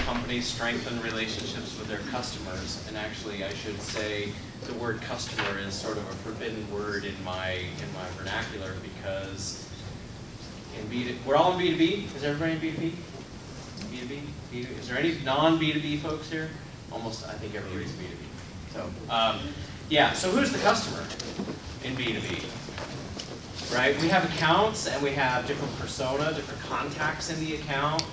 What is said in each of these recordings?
companies strengthen relationships with their customers. And actually, I should say the word customer is sort of a forbidden word in my vernacular, because we're all in B2B. Is everybody in B2B? B2B? Is there any non-B2B folks here? Almost, I think everybody's B2B. So, yeah, so who's the customer in B2B? Right? We have accounts and we have different persona, different contacts in the account.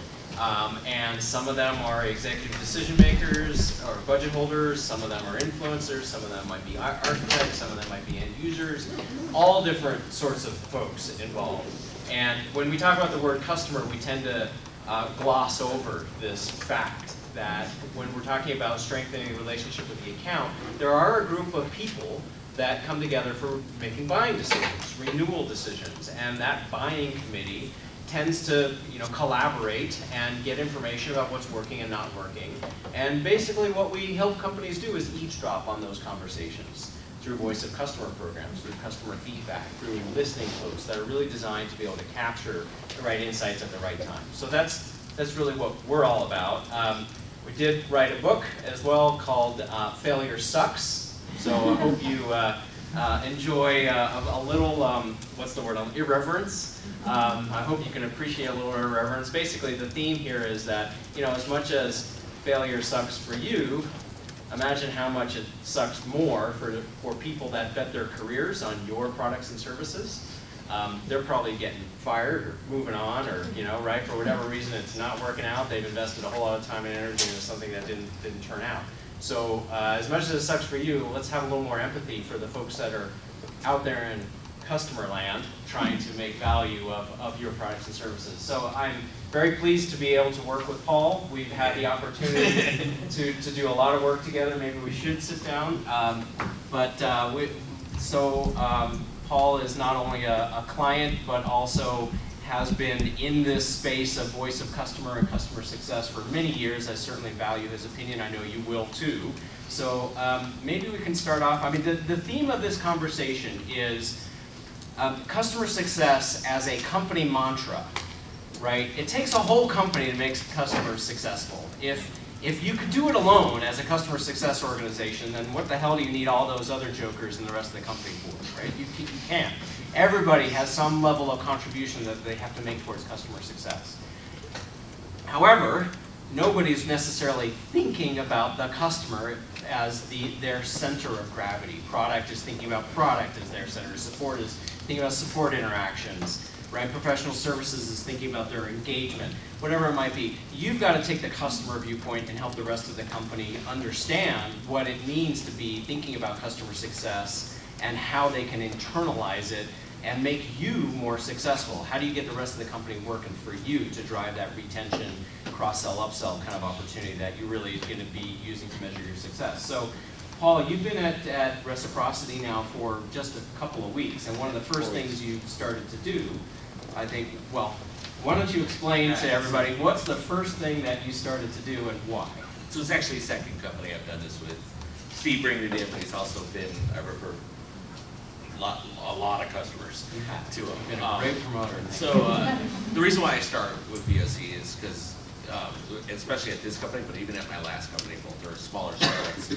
And some of them are executive decision makers or budget holders, some of them are influencers, some of them might be architects, some of them might be end users, all different sorts of folks involved. And when we talk about the word customer, we tend to gloss over this fact that when we're talking about strengthening the relationship with the account, there are a group of people that come together for making buying decisions, renewal decisions, and that buying committee tends to collaborate and get information about what's working and not working. And basically what we help companies do is eavesdrop on those conversations through voice of customer programs, through customer feedback, through listening folks that are really designed to be able to capture the right insights at the right time. So that's really what we're all about. We did write a book as well called Failure Sucks. So I hope you enjoy a little, what's the word, irreverence. I hope you can appreciate a little irreverence. Basically, the theme here is that, as much as failure sucks for you, imagine how much it sucks more for people that bet their careers on your products and services. They're probably getting fired or moving on, or right, for whatever reason it's not working out. They've invested a whole lot of time and energy into something that didn't turn out. So as much as it sucks for you, let's have a little more empathy for the folks that are out there in customer land trying to make value of your products and services. So I'm very pleased to be able to work with Paul. We've had the opportunity to do a lot of work together. Maybe we should sit down. Paul is not only a client, but also has been in this space of voice of customer and customer success for many years. I certainly value his opinion. I know you will too. So maybe we can start off. I mean, the theme of this conversation is customer success as a company mantra, right? It takes a whole company to make customers successful. If you could do it alone as a customer success organization, then what the hell do you need all those other jokers and the rest of the company for, right? You can't. Everybody has some level of contribution that they have to make towards customer success. However, nobody's necessarily thinking about the customer as their center of gravity. Product is thinking about product as their center. Support is thinking about support interactions. Right? Professional services is thinking about their engagement, whatever it might be. You've got to take the customer viewpoint and help the rest of the company understand what it means to be thinking about customer success and how they can internalize it and make you more successful. How do you get the rest of the company working for you to drive that retention, cross-sell, upsell kind of opportunity that you really are going to be using to measure your success? So, Paul, you've been at Reciprocity now for just a couple of weeks, and one of the first things you started to do, I think, well, why don't you explain to everybody what's the first thing that you started to do and why? So it's actually the second company I've done this with. Steve bringing it in, but he's also been, I refer a lot of customers to him. You've been a great promoter. So the reason why I started with BOC is because, especially at this company, but even at my last company, both are smaller startups.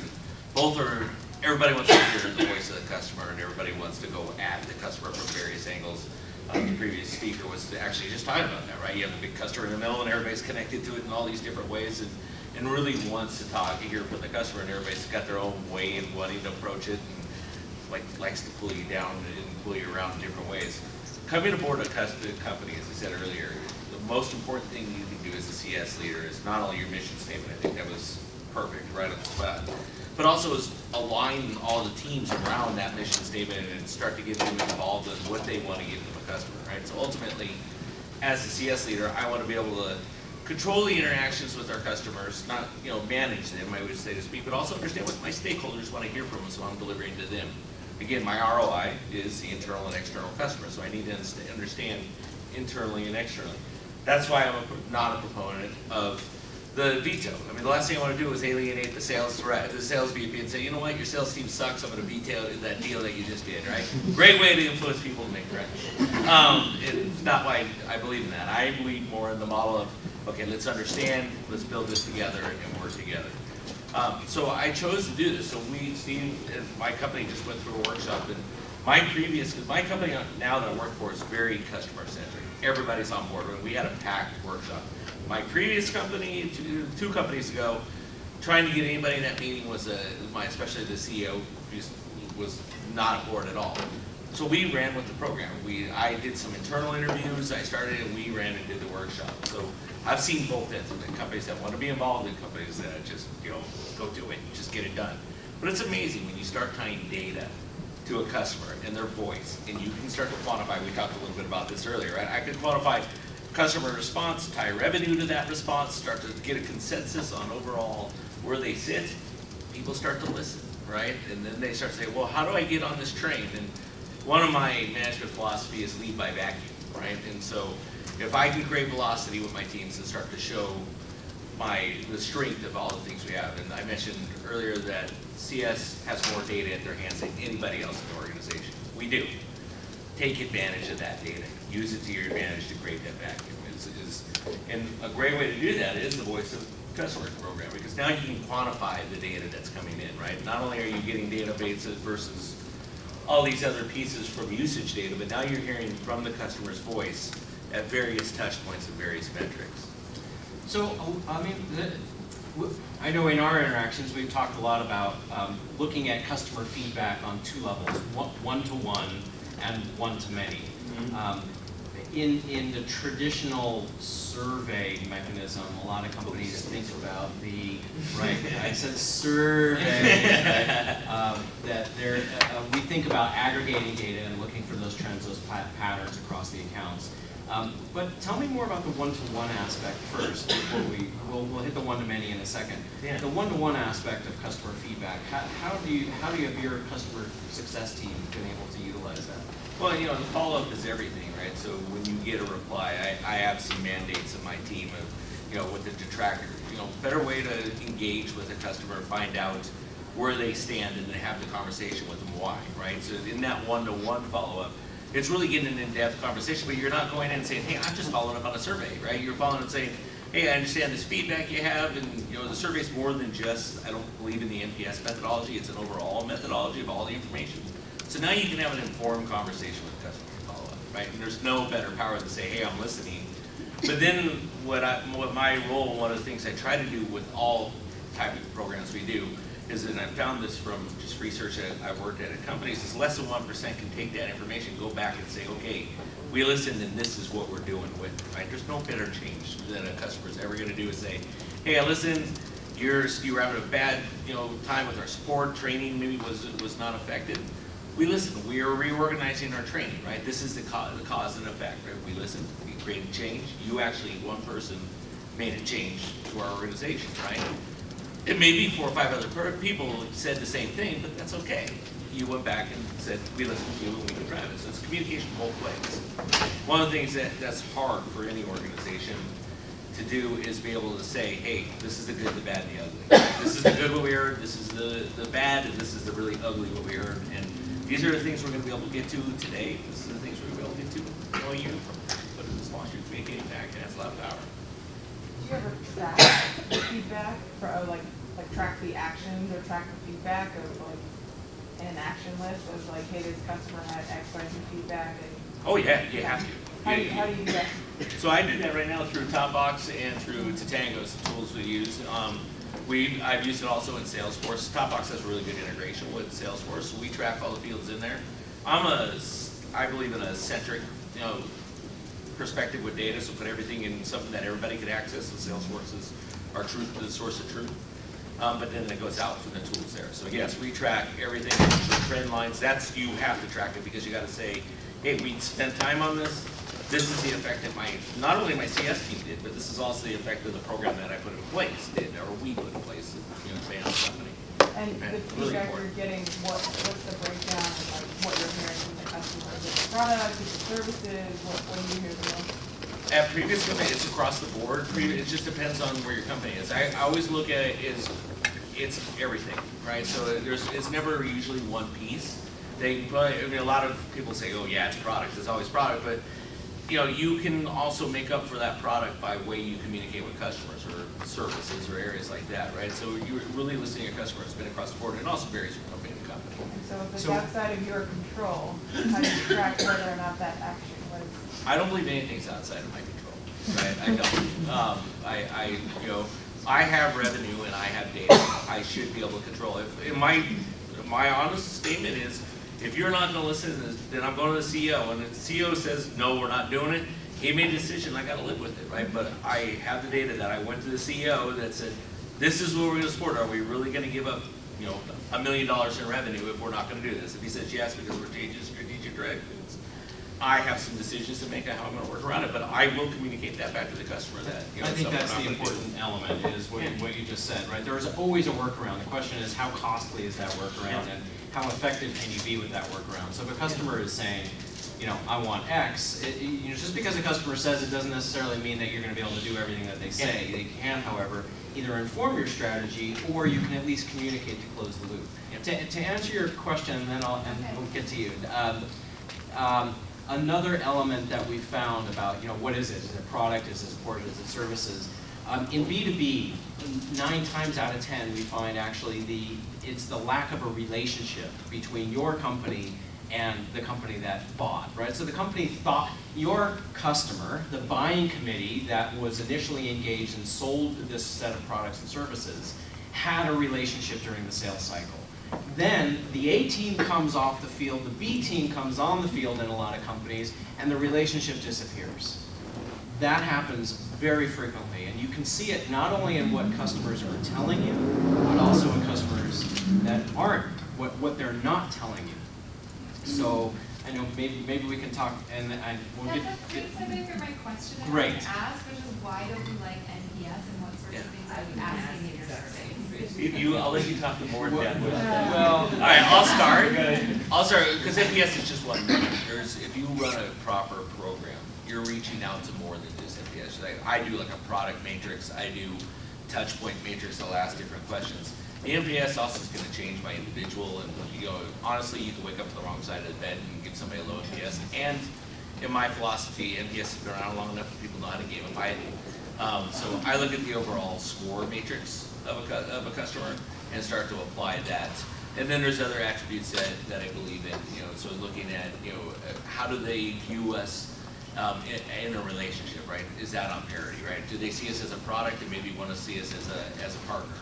Both are, everybody wants to hear the voice of the customer, and everybody wants to go at the customer from various angles. The previous speaker was actually just talking about that, right? You have the big customer in the middle, and everybody's connected to it in all these different ways, and really wants to talk and hear from the customer, and everybody's got their own way in wanting to approach it, and likes to pull you down and pull you around in different ways. Coming aboard a company, as I said earlier, the most important thing you can do as a CS leader is not only your mission statement. I think that was perfect right off the bat, but also is align all the teams around that mission statement and start to get them involved in what they want to give them a customer, right? So ultimately, as a CS leader, I want to be able to control the interactions with our customers, not manage them, I would say to speak, but also understand what my stakeholders want to hear from us, so I'm delivering to them. Again, my ROI is the internal and external customer, so I need to understand internally and externally. That's why I'm not a proponent of the veto. I mean, the last thing I want to do is alienate the sales VP and say, you know what, your sales team sucks, I'm going to veto that deal that you just did, right? Great way to influence people to make corrections. It's not why I believe in that. I believe more in the model of okay, let's understand, let's build this together and work together. So I chose to do this. So Steve and my company just went through a workshop, and my company now that I work for is very customer centric. Everybody's on board. We had a packed workshop. My previous company, two companies ago, trying to get anybody in that meeting was especially the CEO, was not aboard at all. So we ran with the program. I did some internal interviews, I started, and we ran and did the workshop. So I've seen both ends of it, companies that want to be involved and companies that just, go do it, just get it done. But it's amazing when you start tying data to a customer and their voice, and you can start to quantify, we talked a little bit about this earlier, right? I could quantify customer response, tie revenue to that response, start to get a consensus on overall where they sit. People start to listen, right? And then they start to say, well, how do I get on this train? And one of my management philosophy is lead by vacuum, right? And so if I can create velocity with my teams and start to show the strength of all the things we have, and I mentioned earlier that CS has more data at their hands than anybody else in the organization. We do. Take advantage of that data. Use it to your advantage to create that vacuum. And a great way to do that is the Voice of Customer program, because now you can quantify the data that's coming in, right? Not only are you getting databases versus all these other pieces from usage data, but now you're hearing from the customer's voice at various touch points and various metrics. So, I know in our interactions we've talked a lot about looking at customer feedback on two levels, one-to-one and one-to-many. In the traditional survey mechanism, a lot of companies think about I said survey, that we think about aggregating data and looking for those trends, those patterns across the accounts. But tell me more about the one-to-one aspect first, before we'll hit the one-to-many in a second. Yeah. The one-to-one aspect of customer feedback, how do you have your customer success team been able to utilize that? Well, the follow-up is everything, right? So when you get a reply, I have some mandates in my team of, with the detractor, better way to engage with a customer, find out where they stand, and then have the conversation with them why, right? So in that one-to-one follow-up, it's really getting an in-depth conversation, but you're not going in and saying, hey, I'm just following up on a survey, right? You're following and saying, hey, I understand this feedback you have, and the survey's more than just, I don't believe in the NPS methodology, it's an overall methodology of all the information. So now you can have an informed conversation with the customer and follow up, right? And there's no better power than say, hey, I'm listening. But then what my role, and one of the things I try to do with all type of programs we do, is, and I found this from just research that I've worked at companies, is less than 1% can take that information, go back and say, okay, we listened and this is what we're doing with it, right? There's no better change that a customer's ever gonna do is say, hey, I listened, you were having a bad time with our support, training maybe was not effective. We listened, we are reorganizing our training, right? This is the cause and effect, right? We listened, we created change. You actually, one person made a change to our organization, right? It may be 4 or 5 other people said the same thing, but that's okay. You went back and said, we listened to you and we can drive it. So it's communication both ways. One of the things that's hard for any organization to do is be able to say, hey, this is the good, the bad, and the ugly. This is the good what we heard, this is the bad, and this is the really ugly what we heard. And these are the things we're going to be able to get to today. This is the things we're going to be able to get to in a year from now. But as long as you're communicating back, and that's a lot of power. Do you ever track the feedback, for, like track the actions or track the feedback of an action list of hey, this customer had X, Y, Z feedback? And, oh yeah, you have to. How do you do that? So I do that right now through Topbox and through Tatango, the tools we use. I've used it also in Salesforce. Topbox has really good integration with Salesforce, so we track all the fields in there. I believe in a centric, perspective with data, so put everything in something that everybody could access. So Salesforce is our truth, the source of truth. But then it goes out from the tools there. So yes, we track everything, the trend lines. You have to track it because you got to say, hey, we spent time on this. This is the effect that not only my CS team did, but this is also the effect of the program that I put in place or we put in place at Advanced Company. And the feedback you're getting, what's the breakdown of what you're hearing from the customer? Is it the product, is it services? What do you hear the most? At previous company, it's across the board. It just depends on where your company is. I always look at it as it's everything, right? So it's never usually one piece. A lot of people say, oh yeah, it's product, it's always product, but you know, you can also make up for that product by way you communicate with customers or services or areas like that, right? So you're really listening to your customers, been across the board, and it also varies from company to company. And so if it's So- outside of your control, how do you track whether or not that action was? I don't believe anything's outside of my control, right? I don't. You know, I have revenue and I have data. I should be able to control it. My honest statement is, if you're not gonna listen, then I'm going to the CEO, and if the CEO says, no, we're not doing it, he made a decision, I gotta live with it, right? But I have the data that I went to the CEO that said, this is what we're gonna support. Are we really gonna give up, you know, $1 million in revenue if we're not gonna do this? If he says yes, because we're changing strategic directions, I have some decisions to make on how I'm gonna work around it, but I will communicate that back to the customer that, you know, I think something that's we're the not gonna do. important element, is what you just said, right? There is always a workaround. The question is, how costly is that workaround, and how effective can you be with that workaround? So if a customer is saying, you know, I want X, you know, just because a customer says it doesn't necessarily mean that you're gonna be able to do everything that they say. They can, however, either inform your strategy, or you can at least communicate to close the loop. To answer your question, and then we'll get to you. Another element that we found about, you know, what is it? Is it a product? Is it support? Is it services? In B2B, 9 times out of 10, we find actually it's the lack of a relationship between your company and the company that bought, right? So the company thought your customer, the buying committee that was initially engaged and sold this set of products and services, had a relationship during the sales cycle. Then the A team comes off the field, the B team comes on the field in a lot of companies, and the relationship disappears. That happens very frequently, and you can see it not only in what customers are telling you, but also in customers that aren't, what they're not telling you. So I know maybe we can talk, and we'll That's a great segue for my question I Great. wanted to ask, which is why don't we like NPS, and what sorts of things are you asking in your surveys? I'll let you talk to more depth. Well, All right, I'll start, because NPS is just one thing. If you run a proper program, you're reaching out to more than just NPS. Like, I do like a product matrix, I do touch point matrix, I'll ask different questions. The NPS also is gonna change by individual, and you go, honestly, you can wake up to the wrong side of the bed and give somebody a low NPS. And in my philosophy, NPS has been around long enough that people know how to gamify it. So I look at the overall score matrix of a customer and start to apply that. And then there's other attributes that I believe in, you know, so looking at, you know, how do they view us in a relationship, right? Is that on parity, right? Do they see us as a product and maybe want to see us as a partner,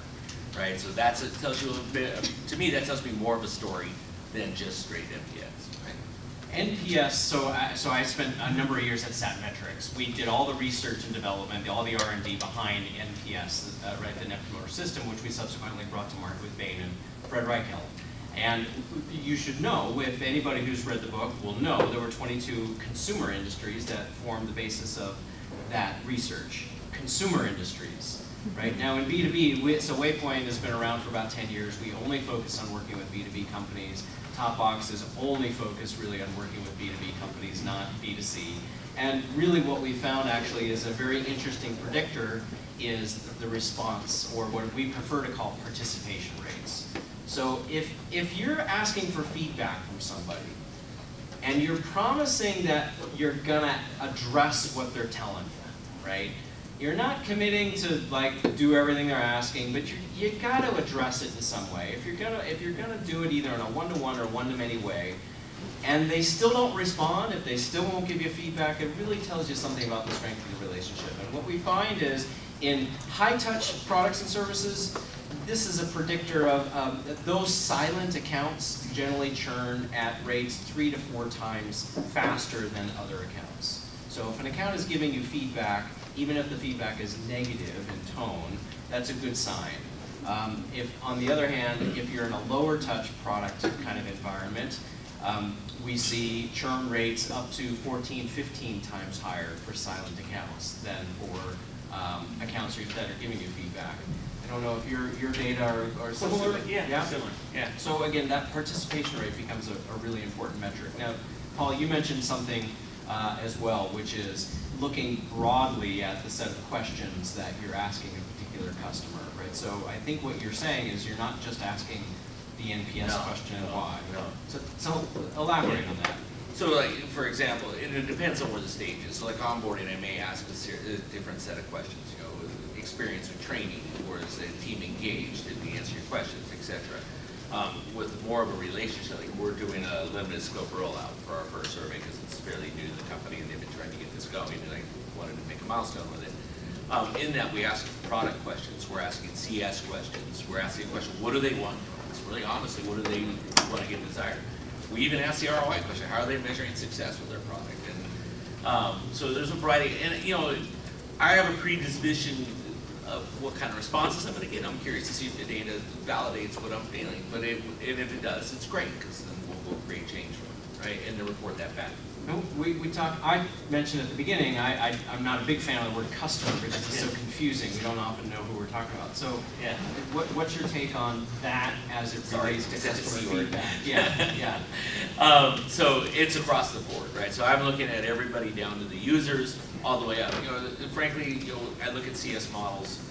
right? So it tells you a little bit, to me, that tells me more of a story than just straight NPS, right? NPS, so I spent a number of years at Satmetrics. We did all the research and development, all the R&D behind NPS, right, the Net Promoter System, which we subsequently brought to market with Bain and Fred Reichheld. And you should know, if anybody who's read the book will know, there were 22 consumer industries that formed the basis of that research. Consumer industries, right? Now in B2B, so Waypoint has been around for about 10 years. We only focus on working with B2B companies. Topbox is only focused really on working with B2B companies, not B2C. And really what we found actually is a very interesting predictor is the response, or what we prefer to call participation rates. So if you're asking for feedback from somebody, and you're promising that you're gonna address what they're telling you, right? You're not committing to like do everything they're asking, but you got to address it in some way. If you're gonna do it either in a one-to-one or one-to-many way, and they still don't respond, if they still won't give you feedback, it really tells you something about the strength of the relationship. And what we find is in high-touch products and services, this is a predictor of those silent accounts generally churn at rates 3 to 4 times faster than other accounts. So if an account is giving you feedback, even if the feedback is negative in tone, that's a good sign. If, on the other hand, if you're in a lower touch product kind of environment, we see churn rates up to 14, 15 times higher for silent accounts than for accounts that are giving you feedback. I don't know if your data are similar. Yeah, similar. Yeah. So again, that participation rate becomes a really important metric. Now, Paul, you mentioned something as well, which is looking broadly at the set of questions that you're asking a particular customer, right? So I think what you're saying is you're not just asking the NPS question and why. No. So elaborate on that. So like, for example, it depends on where the stage is. So like onboarding, I may ask a different set of questions, you know, experience with training, or is the team engaged? Did we answer your questions, etc. With more of a relationship, like we're doing a limited scope rollout for our first survey because it's fairly new to the company and they've been trying to get this going and I wanted to make a milestone with it. In that we ask product questions, we're asking CS questions, we're asking a question, what do they want from us? Really honestly, what do they want to get desired? We even ask the ROI question, how are they measuring success with their product? And so there's a variety, and you know, I have a predisposition of what kind of responses I'm going to get. I'm curious to see if the data validates what I'm feeling, but if it does, it's great because then we'll create change from it, right? And to report that back. No, we talked, I mentioned at the beginning, I'm not a big fan of the word customer because it's so confusing. We don't often know who we're talking about. So Yeah. what's your take on that as it relates to customer feedback? Yeah. So it's across the board, right? So I'm looking at everybody down to the users, all the way up. You know, frankly, you know, I look at CS models,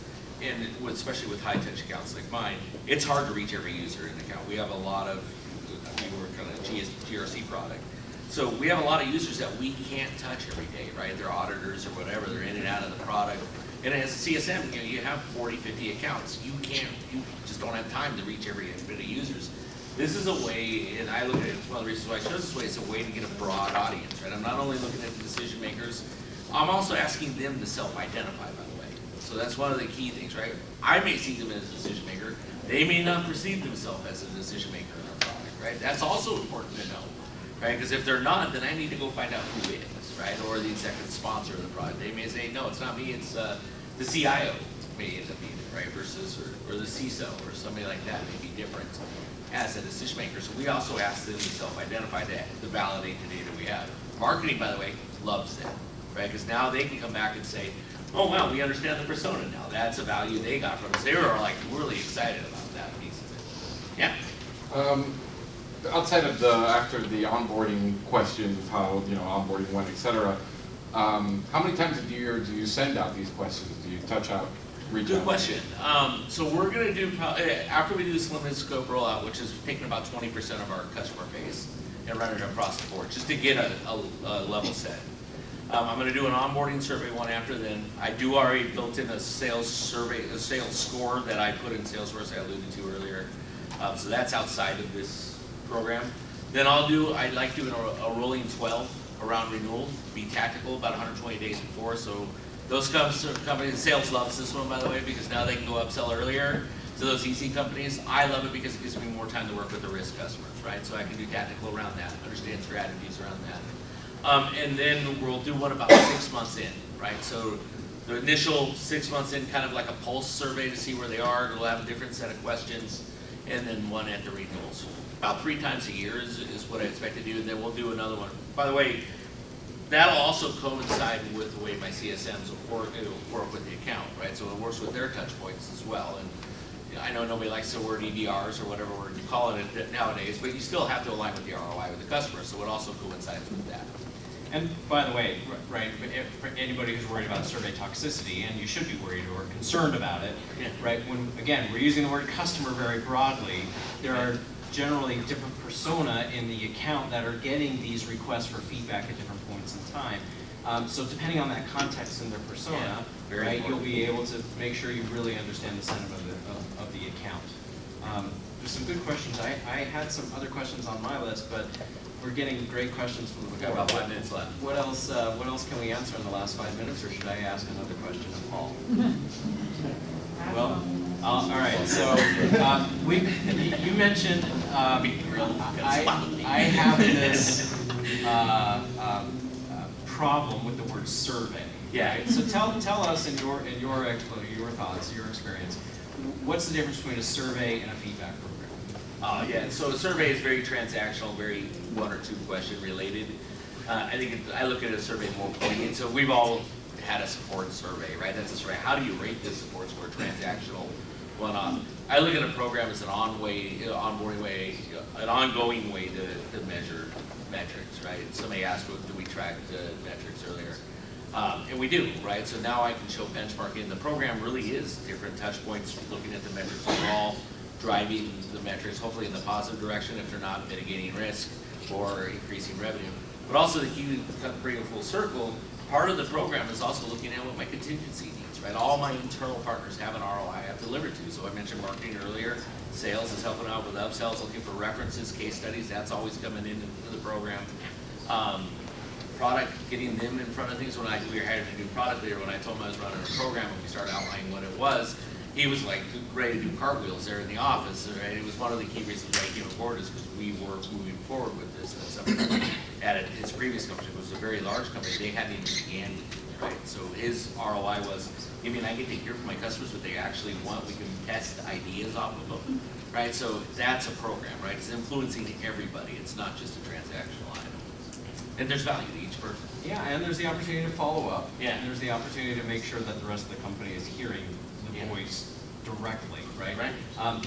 and especially with high-touch accounts like mine, it's hard to reach every user in an account. We have a lot of, we work on a GRC product. So we have a lot of users that we can't touch every day, right? They're auditors or whatever, they're in and out of the product. And as a CSM, you know, you have 40, 50 accounts. You just don't have time to reach every bit of users. This is a way, and I look at it, one of the reasons why I chose this way, it's a way to get a broad audience, right? I'm not only looking at the decision makers, I'm also asking them to self-identify, by the way. So that's one of the key things, right? I may see them as a decision maker. They may not perceive themselves as a decision maker in our product, right? That's also important to know, right? Because if they're not, then I need to go find out who is, right? Or the executive sponsor of the product. They may say, no, it's not me, it's the CIO may end up being it, right? Versus, or the CISO or somebody like that may be different as a decision maker. So we also ask them to self-identify to validate the data we have. Marketing, by the way, loves that, right? Because now they can come back and say, oh wow, we understand the persona now. That's a value they got from us. They were like really excited about that piece of it. Yeah. Outside of after the onboarding questions, how onboarding went, etc. How many times a year do you send out these questions? Do you touch out, reach out? Good question. So we're going to do, after we do this limited scope rollout, which is taking about 20% of our customer base and run it across the board, just to get a level set. I'm going to do an onboarding survey one after then. I do already built in a sales survey, a sales score that I put in Salesforce I alluded to earlier. So that's outside of this program. Then I like doing a rolling 12 around renewal, be tactical about 120 days before. So those companies, sales loves this one, by the way, because now they can go upsell earlier to those easy companies. I love it because it gives me more time to work with the risk customers, right? So I can do tactical around that, understand strategies around that. And then we'll do one about 6 months in, right? So the initial 6 months in, kind of like a pulse survey to see where they are. We'll have a different set of questions, and then one at the renewals. About 3 times a year is what I expect to do, and then we'll do another one. By the way, that'll also coincide with the way my CSMs work with the account, right? So it works with their touch points as well. And I know nobody likes the word EDRs or whatever we're calling it nowadays, but you still have to align with the ROI with the customer, so it also coincides with that. And by the way, right, for anybody who's worried about survey toxicity, and you should be worried or concerned about it, right? When, again, we're using the word customer very broadly, there are generally different persona in the account that are getting these requests for feedback at different points in time. So depending on that context and their persona, right, important. you'll be able to make sure you really understand the sentiment of the account. There's some good questions. I had some other questions on my list, but we're getting great questions from the We've got about 5 minutes left. What else can we answer in the last 5 minutes, or should I ask another question of Paul? Well, all right. So you mentioned I have this problem with the word survey. Yeah. Right? So tell us in your thoughts, your experience, what's the difference between a survey and a feedback program? Yeah, so a survey is very transactional, very 1 or 2 question related. I think I look at a survey more poignant. So we've all had a support survey, right? That's a survey. How do you rate this support score? Transactional, one-off. I look at a program as an onboarding way, an ongoing way to measure metrics, right? Somebody asked, do we track the metrics earlier? And we do, right? So now I can show benchmarking. The program really is different touch points, looking at the metrics overall, driving the metrics, hopefully in the positive direction if they're not mitigating risk or increasing revenue. But also to bring it full circle, part of the program is also looking at what my contingency needs, right? All my internal partners have an ROI I have to deliver to. So I mentioned marketing earlier. Sales is helping out with upsells, looking for references, case studies. That's always coming into the program. Product, getting them in front of things. When we were hired a new product leader, when I told him I was running a program and we started outlining what it was, he was like ready to do cartwheels there in the office. Right? It was one of the key reasons why he came aboard is because we were moving forward with this. That's something at his previous company, it was a very large company. They hadn't even began yet, right? So his ROI was, I mean, I get to hear from my customers what they actually want. We can test ideas off of them, right? So that's a program, right? It's influencing everybody. It's not just a transactional item. And there's value to each person. Yeah, and there's the opportunity to follow up. Yeah. And there's the opportunity to make sure that the rest of the company is hearing the Yeah. voice directly, right? Right.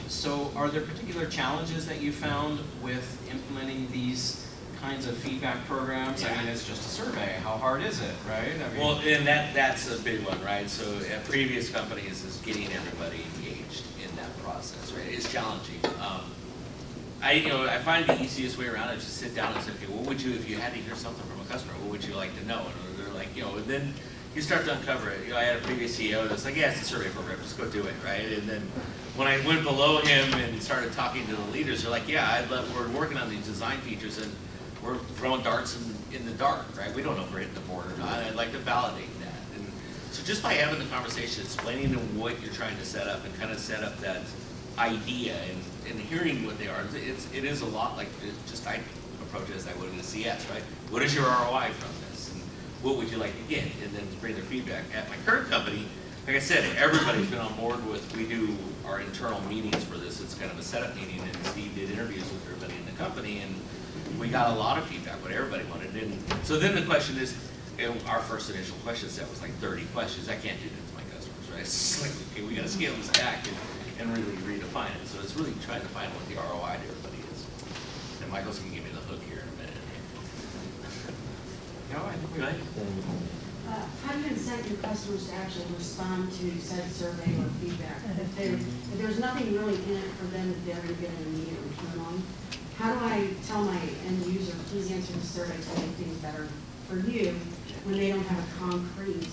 So are there particular challenges that you found with implementing these kinds of feedback programs? I Yeah. mean, it's just a survey. How hard is it, right? I mean, Well, and that's a big one, right? So at previous companies is getting everybody engaged in that process, right? It's challenging. I find the easiest way around is just sit down and say, okay, what would you, if you had to hear something from a customer, what would you like to know? And they're like, and then you start to uncover it. I had a previous CEO that's like, yeah, it's a survey program, just go do it, right? And then when I went below him and started talking to the leaders, they're like, yeah, we're working on these design features and we're throwing darts in the dark, right? We don't know if we're hitting the board or not. I'd like to validate that. And so just by having the conversation, explaining to them what you're trying to set up and kind of set up that idea and hearing what they are, it is a lot like just I approach it as I would in a CS, right? What is your ROI from this? And what would you like to get? And then bring their feedback. At my current company, like I said, everybody's been on board with, we do our internal meetings for this. It's kind of a setup meeting, and Steve did interviews with everybody in the company, and we got a lot of feedback, what everybody wanted. And so then the question is, our first initial question set was like 30 questions. I can't do that to my customers, right? It's like, okay, we got to scale this back and really redefine it. So it's really trying to find what the ROI to everybody is. And Michael's going to give me the hook here in a minute. no, I think we Go ahead. How do you incent your customers to actually respond to said survey or feedback? If there's nothing really in it for them that they're going to get an immediate return on, how do I tell my end user, please answer the survey to make things better for you, when they don't have a concrete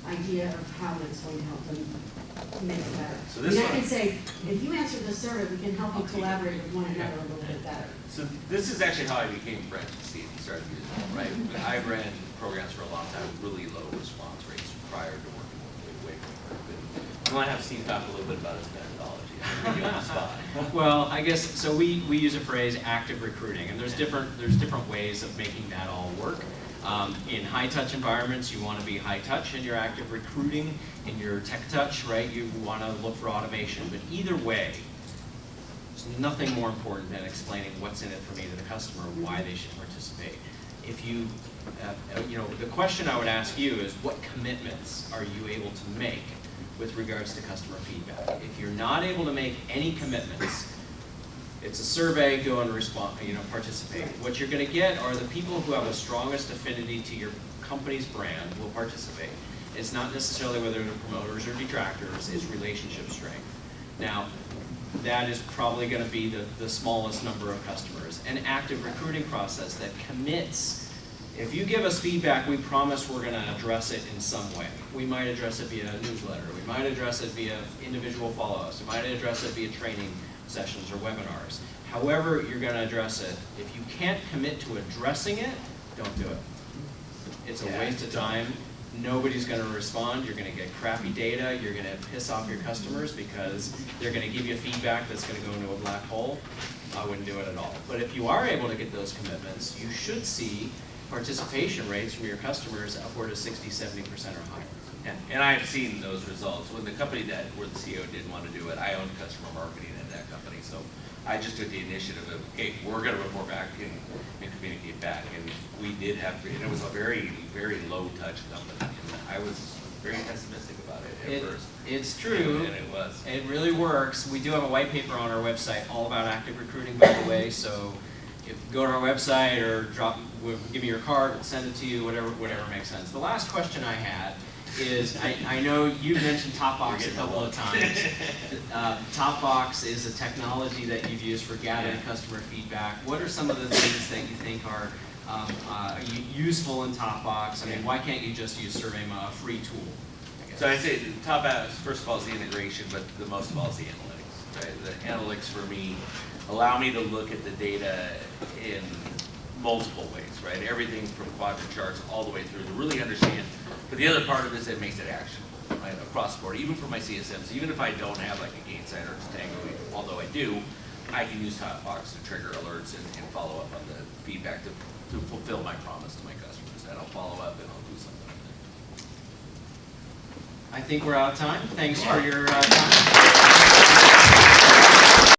idea of how that's going to help them make it better? So this I one- can say, if you answer the survey, we can help you collaborate with one another a little bit better. So this is actually how I became friends with Steve and started using it, right? I ran programs for a long time with really low response rates prior to working with Wake. I want to have Steve talk a little bit about his methodology. I'm putting you on the spot. Well, I guess, so we use a phrase, active recruiting, and there's different ways of making that all work. In high-touch environments, you want to be high-touch in your active recruiting. In your tech-touch, right, you want to look for automation. But either way, there's nothing more important than explaining what's in it for me to the customer, why they should participate. If you, the question I would ask you is, what commitments are you able to make with regards to customer feedback? If you're not able to make any commitments, it's a survey, go and respond, participate. What you're going to get are the people who have the strongest affinity to your company's brand will participate. It's not necessarily whether they're promoters or detractors, it's relationship strength. Now, that is probably going to be the smallest number of customers. An active recruiting process that commits, if you give us feedback, we promise we're going to address it in some way. We might address it via newsletter, we might address it via individual follow-ups, we might address it via training sessions or webinars. However you're going to address it, if you can't commit to addressing it, don't do it. It's a waste of time. Nobody's going to respond. You're going to get crappy data. You're going to piss off your customers because they're going to give you feedback that's going to go into a black hole. I wouldn't do it at all. But if you are able to get those commitments, you should see participation rates from your customers upward of 60, 70% or higher. And I've seen those results. When the company where the CEO didn't want to do it, I owned customer marketing at that company. So I just took the initiative of, hey, we're going to report back and communicate back. And we did have, and it was a very, very low touch company. And I was very pessimistic about it at first. It's true. And it was. It really works. We do have a white paper on our website all about active recruiting, by the way. So if you go to our website or give me your card, we'll send it to you, whatever makes sense. The last question I had is, I know you mentioned TopBox a couple of times. TopBox is a technology that you've used for gathering customer feedback. What are some of the things that you think are useful in TopBox? I mean, why can't you just use SurveyMonkey, a free tool? I guess? So I'd say the top out, first of all, is the integration, but the most of all is the analytics, right? The analytics for me allow me to look at the data in multiple ways, right? Everything from quadrant charts all the way through to really understand. But the other part of it is it makes it actionable, right? Across the board, even for my CSMs, even if I don't have like a Gainsight or Tango, although I do, I can use TopBox to trigger alerts and follow up on the feedback to fulfill my promise to my customers. That I'll follow up and I'll do something. I think we're out of time. Thanks for your time.